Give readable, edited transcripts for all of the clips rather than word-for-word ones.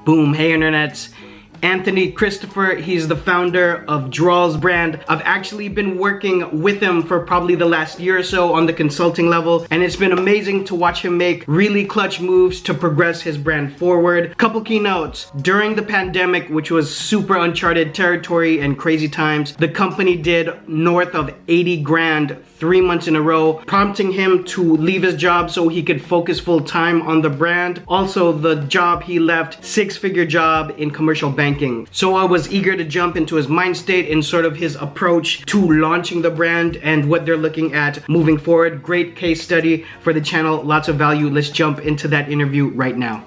Boom, hey internets. Anthony Christopher, he's the founder of Drawlz brand. I've actually been working with him for probably the last year or so on the consulting level, and it's been amazing to watch him make really clutch moves to progress his brand forward. Couple key notes. During the pandemic, which was super uncharted territory and crazy times, the company did north of 80 grand 3 months in a row, prompting him to leave his job so he could focus full time on the brand. Also, the job he left, six-figure job in commercial banking. So I was eager to jump into his mind state and sort of his approach to launching the brand and what they're looking at moving forward. Great case study for the channel, lots of value. Let's jump into that interview right now.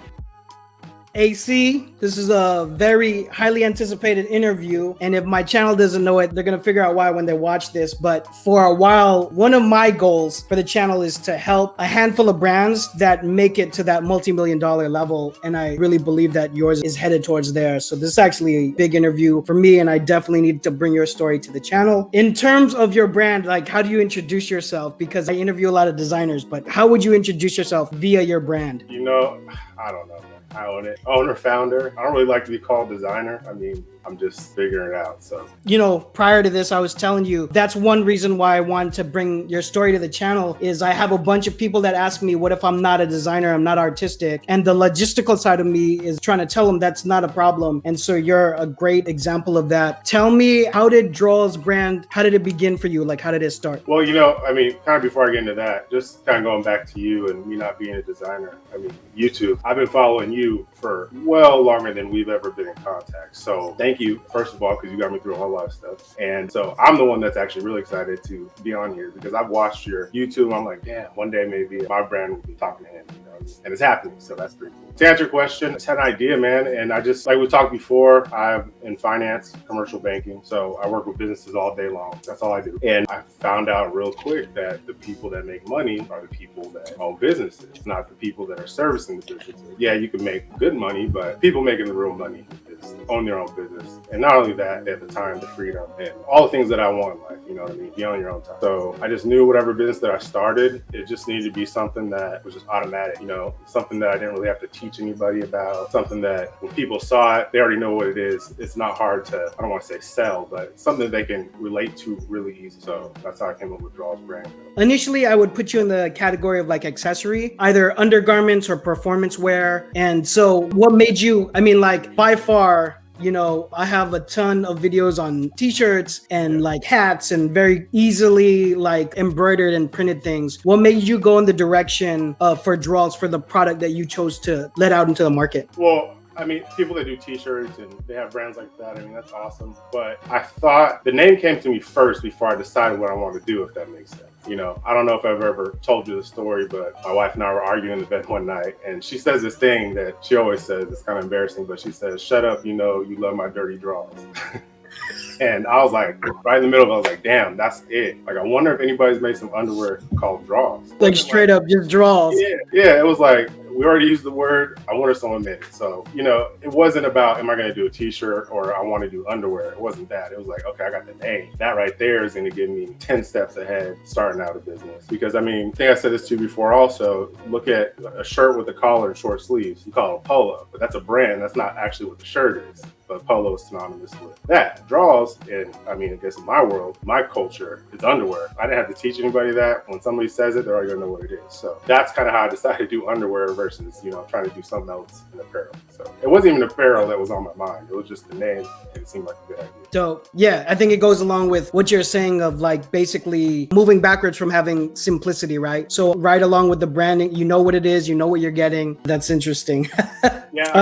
AC, this is a very highly anticipated interview, and if my channel doesn't know it, they're gonna figure out why when they watch this. But for a while, one of my goals for the channel is to help a handful of brands that make it to that multi-million-dollar level, and I really believe that yours is headed towards there. So this is actually a big interview for me, and I definitely need to bring your story to the channel. In terms of your brand, like, how do you introduce yourself? Because I interview a lot of designers, but how would you introduce yourself via your brand? You know, I don't know. I own it. Owner, founder. I don't really like to be called designer. I mean, I'm just figuring it out. So, you know, prior to this, I was telling you that's one reason why I wanted to bring your story to the channel is I have a bunch of people that ask me, what if I'm not a designer? I'm not artistic. And the logistical side of me is trying to tell them that's not a problem. And so you're a great example of that. Tell me, how did Drawlz brand, how did it begin for you? Like, how did it start? Well, you know, I mean, kind of before I get into that, just kind of going back to you and me not being a designer. I mean, YouTube, I've been following you for well longer than we've ever been in contact. So thank you, first of all, because you got me through a whole lot of stuff. And so I'm the one that's actually really excited to be on here because I've watched your YouTube. I'm like, damn, one day maybe my brand will be talking to him, you know, and it's happening. So that's pretty cool. To answer your question, I just had an idea, man. And I just, like we talked before, I'm in finance, commercial banking. So I work with businesses all day long. That's all I do. And I found out real quick that the people that make money are the people that own businesses, not the people that are servicing the businesses. Yeah, you can make good money, but people making the real money is own their own business. And not only that, they have the time, the freedom, and all the things that I want in life, you know what I mean? Be on your own time. So I just knew whatever business that I started, it just needed to be something that was just automatic, you know, something that I didn't really have to teach anybody about, something that when people saw it, they already know what it is. It's not hard to, I don't want to say sell, but something they can relate to really easy. So that's how I came up with Drawlz brand. Initially, I would put you in the category of like accessory, either undergarments or performance wear. And so what made you, I mean, like by far, you know, I have a ton of videos on t-shirts and like hats and very easily like embroidered and printed things. What made you go in the direction for Drawlz for the product that you chose to let out into the market? Well, I mean, people that do t-shirts and they have brands like that, I mean, that's awesome. But I thought the name came to me first before I decided what I wanted to do, if that makes sense. You know, I don't know if I've ever told you the story, but my wife and I were arguing in the bed one night, and she says this thing that she always says, it's kind of embarrassing, but she says, "Shut up, you know, you love my dirty drawers." And I was like, right in the middle, I was like, damn, that's it. Like, I wonder if anybody's made some underwear called Drawlz. Like straight up just Drawlz. Yeah, it was like, we already used the word. I wonder if someone made it. So, you know, it wasn't about, am I going to do a t-shirt or I want to do underwear? It wasn't that. It was like, okay, I got the name. That right there is going to give me 10 steps ahead starting out a business. Because, I mean, I think I said this to you before also, look at a shirt with a collar and short sleeves. You call it a polo, but that's a brand. That's not actually what the shirt is. But polo is synonymous with that. Drawlz, and I mean, I guess in my world, my culture is underwear. I didn't have to teach anybody that. When somebody says it, they're already gonna know what it is. So that's kind of how I decided to do underwear versus, you know, trying to do something else in apparel. So it wasn't even apparel that was on my mind. It was just the name. It seemed like a good idea. Dope. Yeah, I think it goes along with what you're saying of like basically moving backwards from having simplicity, right? So right along with the branding, you know what it is, you know what you're getting. That's interesting. Yeah,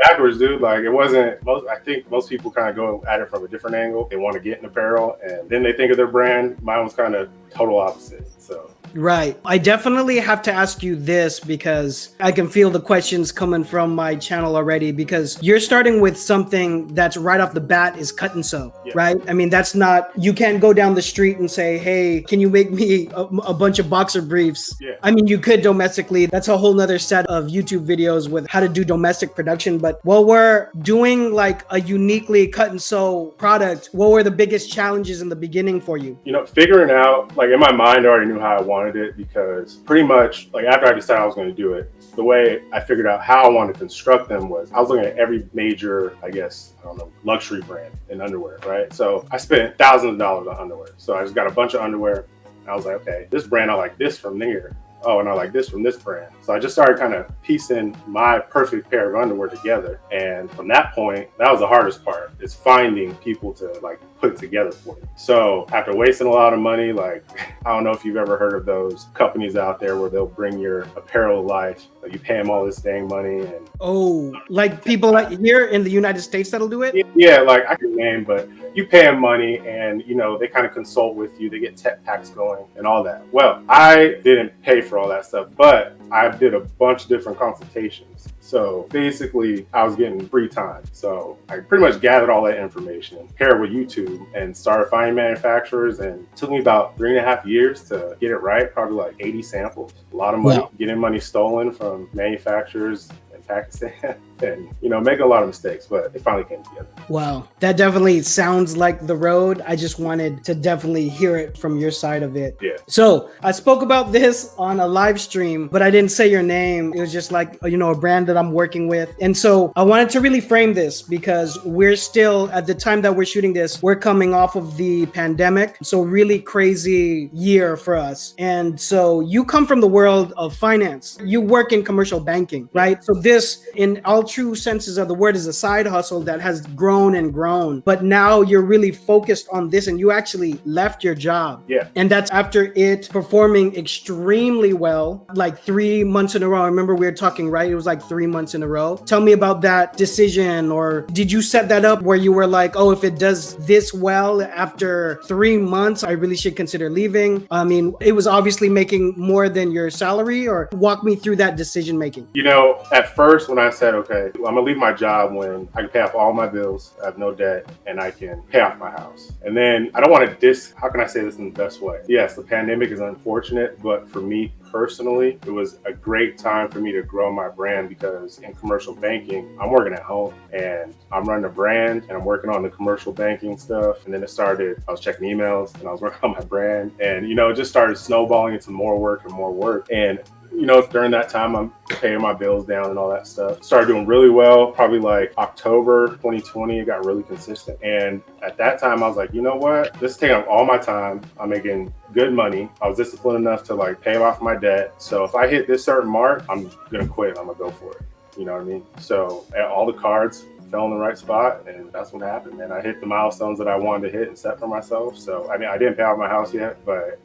backwards, dude. Like it wasn't. I think most people kind of go at it from a different angle. They want to get in apparel, and then they think of their brand. Mine was kind of total opposite. So. Right. I definitely have to ask you this because I can feel the questions coming from my channel already, because you're starting with something that's right off the bat is cut and sew, right? I mean, that's not, you can't go down the street and say, hey, can you make me a bunch of boxer briefs? Yeah. I mean, you could domestically. That's a whole nother set of YouTube videos with how to do domestic production. But while we're doing like a uniquely cut and sew product, what were the biggest challenges in the beginning for you? You know, figuring out, like in my mind, I already knew how I wanted wanted it because pretty much like after I decided I was going to do it, the way I figured out how I wanted to construct them was I was looking at every major, I guess, I don't know, luxury brand in underwear, right? So I spent thousands of dollars on underwear. So I just got a bunch of underwear. And I was like, okay, this brand, I like this from there. Oh, and I like this from this brand. So I just started kind of piecing my perfect pair of underwear together. And from that point, that was the hardest part, is finding people to like put it together for you. So after wasting a lot of money, like, I don't know if you've ever heard of those companies out there where they'll bring your apparel to life, but you pay them all this dang money. And oh, like people like here in the United States that'll do it? Yeah, like I can name, but you pay them money and, you know, they kind of consult with you. They get tech packs going and all that. Well, I didn't pay for all that stuff, but I did a bunch of different consultations. So basically, I was getting free time. So I pretty much gathered all that information, paired with YouTube, and started finding manufacturers. And it took me about 3.5 years to get it right, probably like 80 samples. A lot of money, getting money stolen from manufacturers in Pakistan. And, you know, making a lot of mistakes, but it finally came together. Wow, that definitely sounds like the road. I just wanted to definitely hear it from your side of it. Yeah. So I spoke about this on a live stream, but I didn't say your name. It was just like, you know, a brand that I'm working with. And so I wanted to really frame this because we're still, at the time that we're shooting this, we're coming off of the pandemic. So really crazy year for us. And so you come from the world of finance. You work in commercial banking, right? So this, in all true senses of the word, is a side hustle that has grown and grown, but now you're really focused on this and you actually left your job. Yeah. And that's after it performing extremely well, like 3 months in a row. I remember we were talking, right? It was like 3 months in a row. Tell me about that decision, or did you set that up where you were like, oh, if it does this well after 3 months, I really should consider leaving? I mean, it was obviously making more than your salary, or walk me through that decision making. You know, at first when I said, okay, I'm gonna leave my job when I can pay off all my bills, I have no debt, and I can pay off my house. And then I don't want to how can I say this in the best way? Yes, the pandemic is unfortunate, but for me personally, it was a great time for me to grow my brand because in commercial banking, I'm working at home and I'm running a brand and I'm working on the commercial banking stuff. And then it started, I was checking emails and I was working on my brand, and, you know, it just started snowballing into more work and more work. And you know, during that time, I'm paying my bills down and all that stuff. Started doing really well, probably like October 2020, it got really consistent. And at that time, I was like, you know what? This is taking up all my time. I'm making good money. I was disciplined enough to like pay off my debt. So if I hit this certain mark, I'm going to quit. I'm going to go for it. You know what I mean? So all the cards fell in the right spot, and that's what happened. And I hit the milestones that I wanted to hit and set for myself. So, I mean, I didn't pay off my house yet, but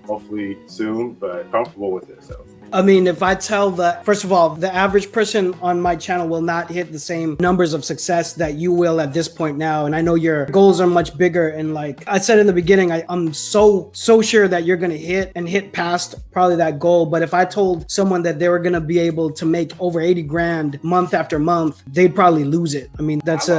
hopefully soon, but comfortable with it. So, I mean, if I tell first of all, the average person on my channel will not hit the same numbers of success that you will at this point now. And I know your goals are much bigger. And like I said in the beginning, I'm so sure that you're going to hit past probably that goal. But if I told someone that they were going to be able to make over 80 grand month after month, they'd probably lose it. I mean, that's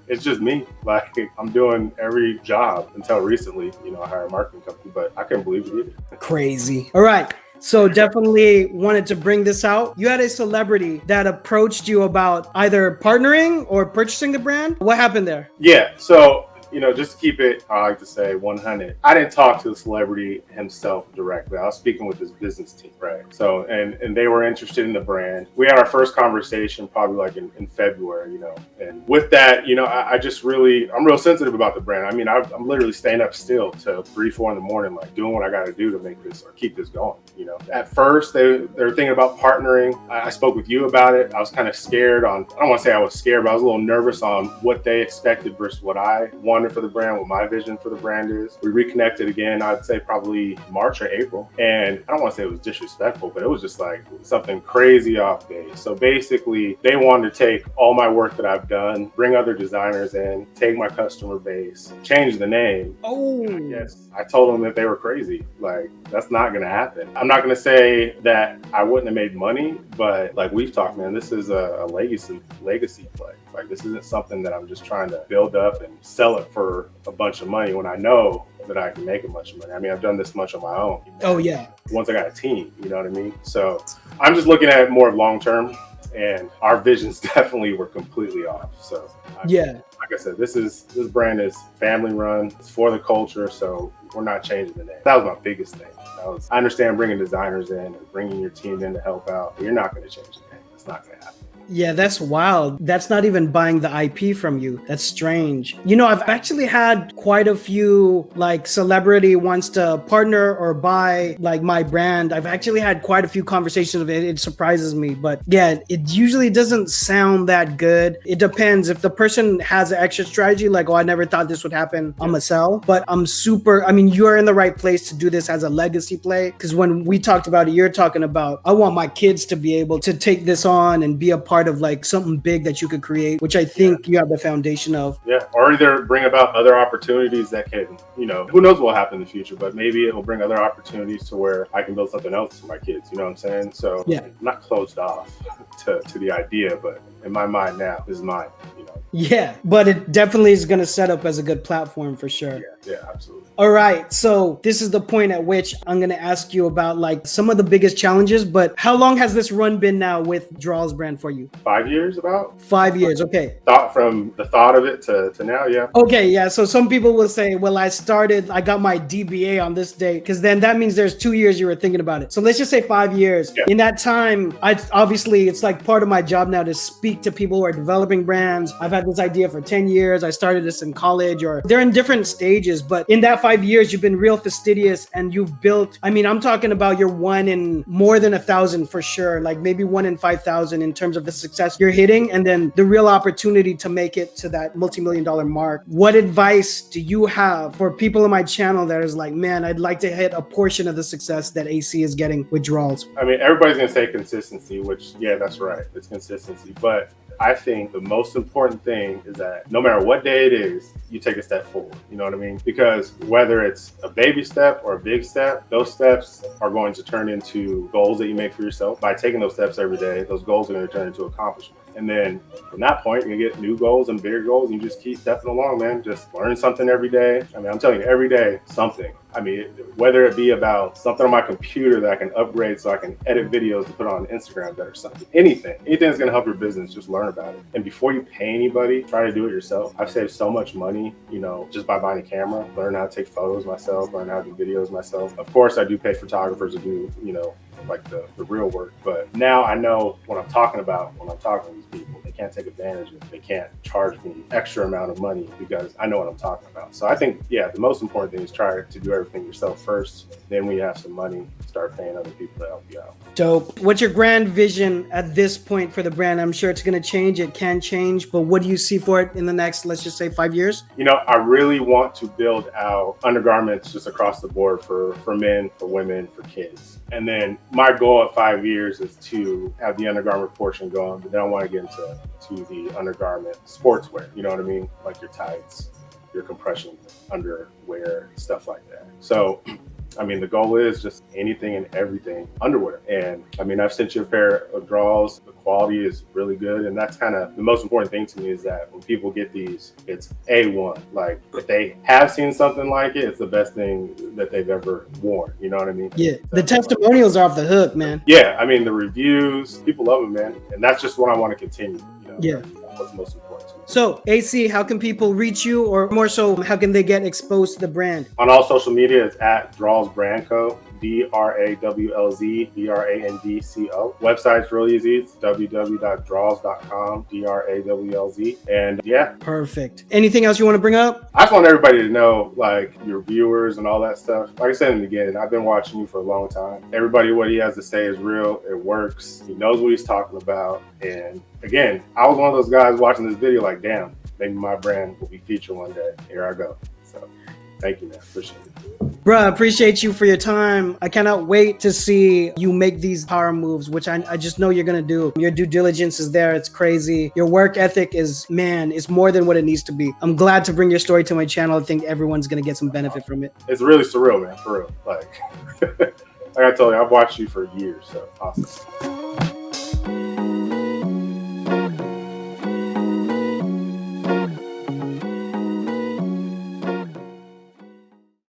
it's just me. Like, I'm doing every job until recently, you know, I hired a marketing company, but I couldn't believe it either. Crazy. All right. So definitely wanted to bring this out. You had a celebrity that approached you about either partnering or purchasing the brand. What happened there? Yeah. So, you know, just to keep it, I like to say 100. I didn't talk to the celebrity himself directly. I was speaking with his business team, right? So, and they were interested in the brand. We had our first conversation probably like in February, you know, and with that, you know, I just really, I'm real sensitive about the brand. I mean, I'm literally staying up still till 3, 4 in the morning, like doing what I got to do to make this or keep this going, you know. At first, they were thinking about partnering. I spoke with you about it. I was kind of scared I don't want to say I was scared, but I was a little nervous on what they expected versus what I wanted for the brand, what my vision for the brand is. We reconnected again, I'd say probably March or April. And I don't want to say it was disrespectful, but it was just like something crazy off base. So basically, they wanted to take all my work that I've done, bring other designers in, take my customer base, change the name. Oh, I guess I told them that they were crazy. Like, that's not going to happen. I'm not going to say that I wouldn't have made money, but like we've talked, man, this is a legacy play. Like, this isn't something that I'm just trying to build up and sell it for a bunch of money when I know that I can make a bunch of money. I mean, I've done this much on my own. Oh, yeah. Once I got a team, you know what I mean? So I'm just looking at it more long term. and our visions definitely were completely off. So like I said, this brand is family run. It's for the culture, so we're not changing the name. That was my biggest thing. I understand bringing designers in and bringing your team in to help out, but you're not going to change the name. It's not going to happen. Yeah, that's wild. That's not even buying the IP from you. That's strange. You know, I've actually had quite a few like celebrity wants to partner or buy like my brand. I've actually had quite a few conversations of it. It surprises me, but yeah, it usually doesn't sound that good. It depends. If the person has an extra strategy, like, oh, I never thought this would happen, I'm gonna sell. But I mean, you're in the right place to do this as a legacy play. Because when we talked about it, you're talking about, I want my kids to be able to take this on and be a part of like something big that you could create, which I think you have the foundation of. Yeah, or either bring about other opportunities that can, you know, who knows what will happen in the future, but maybe it will bring other opportunities to where I can build something else for my kids, you know what I'm saying? So I'm not closed off to the idea, but in my mind now, this is mine, you know? Yeah, but it definitely is going to set up as a good platform for sure. Yeah, absolutely. All right, so this is the point at which I'm going to ask you about like some of the biggest challenges, but how long has this run been now with Drawlz brand for you? 5 years about? 5 years, okay. From the thought of it to now, yeah. Okay, yeah, so some people will say, well, I got my DBA on this date, because then that means there's 2 years you were thinking about it. So let's just say 5 years. Yeah. In that time, obviously it's like part of my job now to speak to people who are developing brands. I've had this idea for 10 years. I started this in college, or they're in different stages, but in that 5 years, you've been real fastidious and you've built, I mean, I'm talking about you're one in more than 1,000 for sure, like maybe 1 in 5,000 in terms of the success you're hitting, and then the real opportunity to make it to that multi-million-dollar mark. What advice do you have for people in my channel that is like, man, I'd like to hit a portion of the success that AC is getting with Drawlz? I mean, everybody's going to say consistency, which, yeah, that's right. It's consistency. But I think the most important thing is that no matter what day it is, you take a step forward. You know what I mean? Because whether it's a baby step or a big step, those steps are going to turn into goals that you make for yourself. By taking those steps every day, those goals are going to turn into accomplishments. And then from that point, you get new goals and bigger goals, and you just keep stepping along, man. Just learn something every day. I mean, I'm telling you, every day, something. I mean, whether it be about something on my computer that I can upgrade so I can edit videos to put on Instagram that or something, anything that's going to help your business, just learn about it. And before you pay anybody, try to do it yourself. I've saved so much money, you know, just by buying a camera, learn how to take photos myself, learn how to do videos myself. Of course, I do pay photographers to do, you know, like the real work. But now I know what I'm talking about when I'm talking to these people. They can't take advantage of it. They can't charge me extra amount of money because I know what I'm talking about. So I think, yeah, the most important thing is try to do everything yourself first. Then when you have some money, start paying other people to help you out. Dope. What's your grand vision at this point for the brand? I'm sure it's going to change. It can change, but what do you see for it in the next, let's just say 5 years? You know, I really want to build out undergarments just across the board for men, for women, for kids. And then my goal at 5 years is to have the undergarment portion going, but then I want to get into the undergarment sportswear. You know what I mean? Like your tights, your compression underwear, stuff like that. So, I mean, the goal is just anything and everything underwear. And I mean, I've sent you a pair of Drawlz. The quality is really good. And that's kind of the most important thing to me, is that when people get these, it's A1. Like if they have seen something like it, it's the best thing that they've ever worn. You know what I mean? Yeah. The testimonials are off the hook, man. Yeah. I mean, the reviews, people love them, man. And that's just what I want to continue. You know? Yeah. What's most important to me. So, AC, how can people reach you, or more so, how can they get exposed to the brand? On all social media, it's at Drawlz Brand Co. DRAWLZ BRANDCO. Website's really easy. It's www.drawlz.com. DRAWLZ. And yeah. Perfect. Anything else you want to bring up? I just want everybody to know, like, your viewers and all that stuff. Like I said in the beginning, I've been watching you for a long time. Everybody, what he has to say is real. It works. He knows what he's talking about. And again, I was one of those guys watching this video like, damn, maybe my brand will be featured one day. Here I go. So thank you, man. Appreciate it. Bruh, I appreciate you for your time. I cannot wait to see you make these power moves, which I just know you're going to do. Your due diligence is there. It's crazy. Your work ethic is, man, it's more than what it needs to be. I'm glad to bring your story to my channel. I think everyone's going to get some benefit from it. It's really surreal, man, for real. Like, like I told you, I've watched you for years, so awesome.